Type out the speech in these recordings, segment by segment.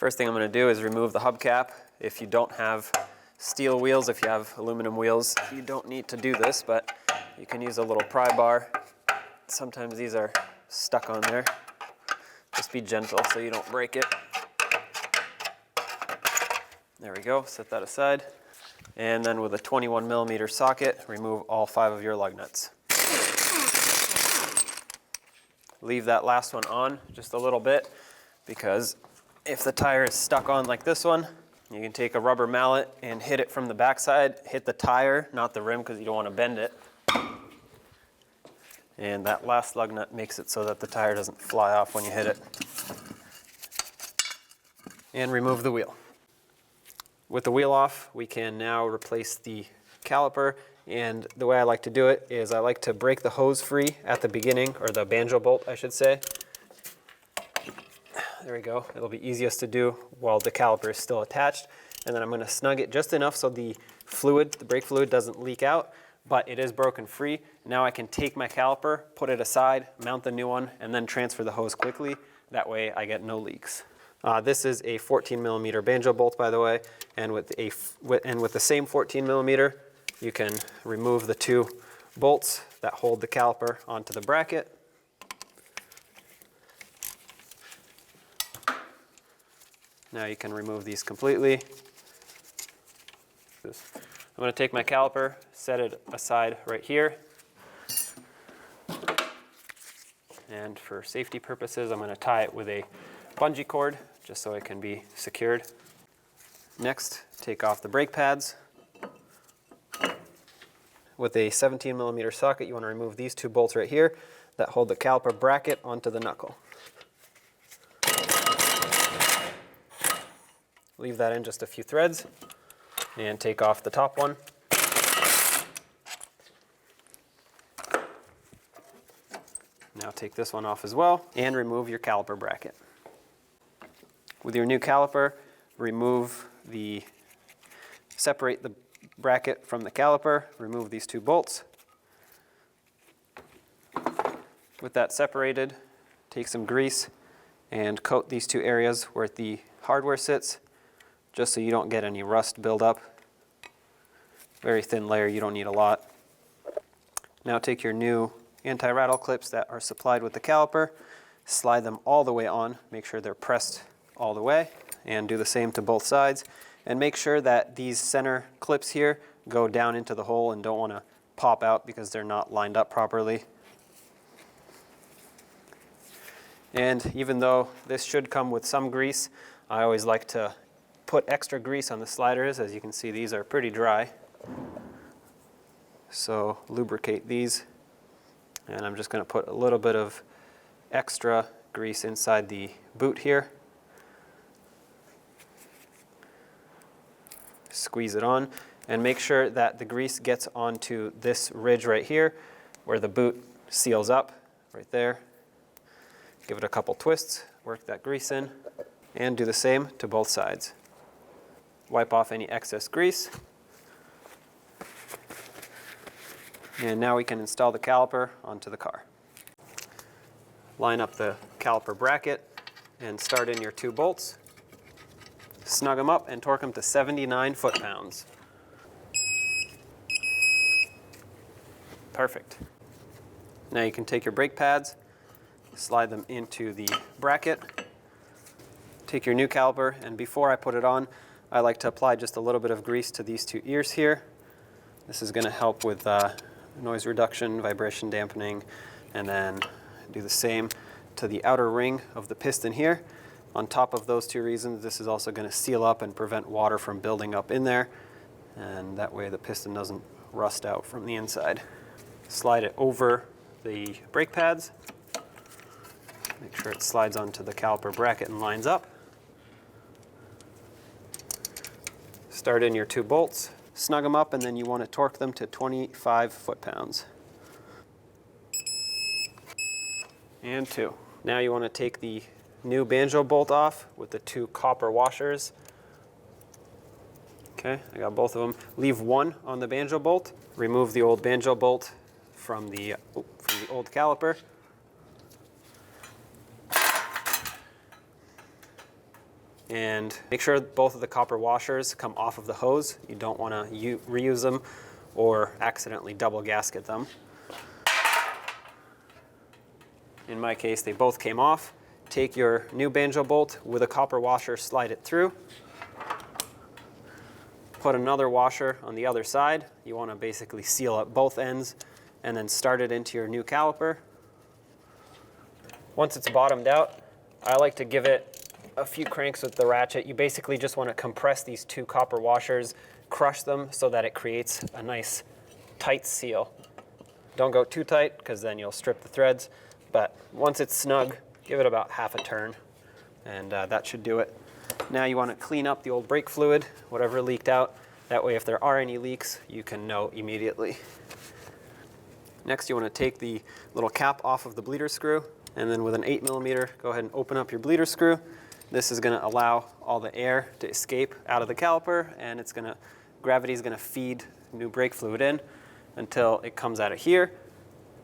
First thing I'm going to do is remove the hubcap. If you don't have steel wheels, if you have aluminum wheels, you don't need to do this, but you can use a little pry bar. Sometimes these are stuck on there. Just be gentle so you don't break it. There we go, set that aside. And then with a 21mm socket, remove all 5 of your lug nuts. Leave that last one on just a little bit, because if the tire is stuck on like this one, you can take a rubber mallet and hit it from the backside, hit the tire, not the rim, because you don't want to bend it. And that last lug nut makes it so that the tire doesn't fly off when you hit it. And remove the wheel. With the wheel off, we can now replace the caliper, and the way I like to do it is I like to break the hose free at the beginning, or the banjo bolt I should say. There we go. It'll be easiest to do while the caliper is still attached, and then I'm going to snug it just enough so the fluid, the brake fluid, doesn't leak out, but it is broken free. Now I can take my caliper, put it aside, mount the new one, and then transfer the hose quickly. That way I get no leaks. This is a 14mm banjo bolt, by the way, and with the same 14mm, you can remove the 2 bolts that hold the caliper onto the bracket. Now you can remove these completely. I'm going to take my caliper, set it aside right here, and for safety purposes, I'm going to tie it with a bungee cord, just so it can be secured. Next, take off the brake pads. With a 17mm socket, you want to remove these 2 bolts right here that hold the caliper bracket onto the knuckle. Leave that in just a few threads, and take off the top one. Now take this one off as well, and remove your caliper bracket. With your new caliper, separate the bracket from the caliper, remove these 2 bolts. With that separated, take some grease and coat these 2 areas where the hardware sits, just so you don't get any rust buildup. Very thin layer, you don't need a lot. Now take your new anti-rattle clips that are supplied with the caliper, slide them all the way on, make sure they're pressed all the way, and do the same to both sides. And make sure that these center clips here go down into the hole and don't want to pop out because they're not lined up properly. And even though this should come with some grease, I always like to put extra grease on the sliders. As you can see, these are pretty dry. So lubricate these. And I'm just going to put a little bit of extra grease inside the boot here. Squeeze it on, and make sure that the grease gets onto this ridge right here where the boot seals up, right there. Give it a couple twists, work that grease in, and do the same to both sides. Wipe off any excess grease. And now we can install the caliper onto the car. Line up the caliper bracket and start in your 2 bolts. Snug them up and torque them to 79 foot-pounds. Perfect. Now you can take your brake pads, slide them into the bracket, take your new caliper, and before I put it on, I like to apply just a little bit of grease to these 2 ears here. This is going to help with noise reduction, vibration dampening, and then do the same to the outer ring of the piston here. On top of those 2 reasons, this is also going to seal up and prevent water from building up in there, and that way the piston doesn't rust out from the inside. Slide it over the brake pads. Make sure it slides onto the caliper bracket and lines up. Start in your 2 bolts, snug them up, and then you want to torque them to 25 foot-pounds. And 2. Now you want to take the new banjo bolt off with the 2 copper washers. Okay, I got both of them. Leave one on the banjo bolt. Remove the old banjo bolt from the old caliper. And make sure both of the copper washers come off of the hose. You don't want to reuse them or accidentally double gasket them. In my case, they both came off. Take your new banjo bolt with a copper washer, slide it through. Put another washer on the other side. You want to basically seal up both ends and then start it into your new caliper. Once it's bottomed out, I like to give it a few cranks with the ratchet. You basically just want to compress these two copper washers, crush them so that it creates a nice tight seal. Don't go too tight because then you'll strip the threads, but once it's snug, give it about half a turn, and that should do it. Now you want to clean up the old brake fluid, whatever leaked out. That way if there are any leaks, you can know immediately. Next, you want to take the little cap off of the bleeder screw, and then with an 8mm, go ahead and open up your bleeder screw. This is going to allow all the air to escape out of the caliper, and gravity is going to feed new brake fluid in until it comes out of here.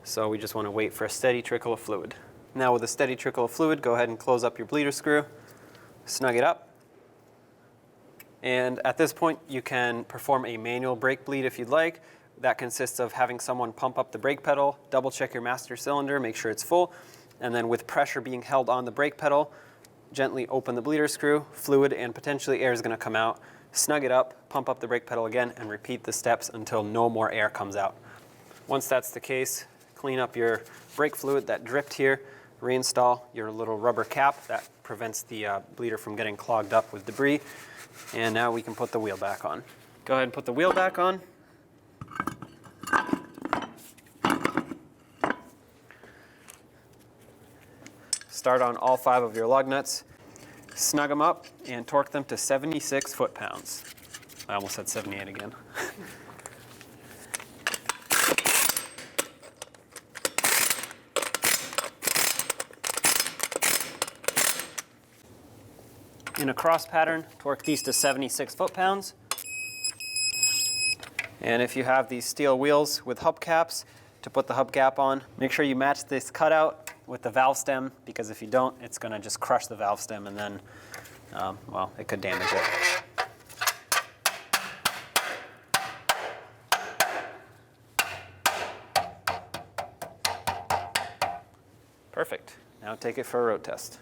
So we just want to wait for a steady trickle of fluid. Now with a steady trickle of fluid, go ahead and close up your bleeder screw, snug it up. And at this point, you can perform a manual brake bleed if you'd like. That consists of having someone pump up the brake pedal, double check your master cylinder, make sure it's full, and then with pressure being held on the brake pedal, gently open the bleeder screw, fluid and potentially air is going to come out, snug it up, pump up the brake pedal again, and repeat the steps until no more air comes out. Once that's the case, clean up your brake fluid that dripped here, reinstall your little rubber cap that prevents the bleeder from getting clogged up with debris, and now we can put the wheel back on. Go ahead and put the wheel back on. Start on all 5 of your lug nuts, snug them up, and torque them to 76 foot-pounds. I almost said 78 again. In a cross pattern, torque these to 76 foot-pounds. And if you have these steel wheels with hubcaps, to put the hubcap on, make sure you match this cutout with the valve stem, because if you don't, it's going to just crush the valve stem and then, well, it could damage it. Perfect. Now take it for a road test.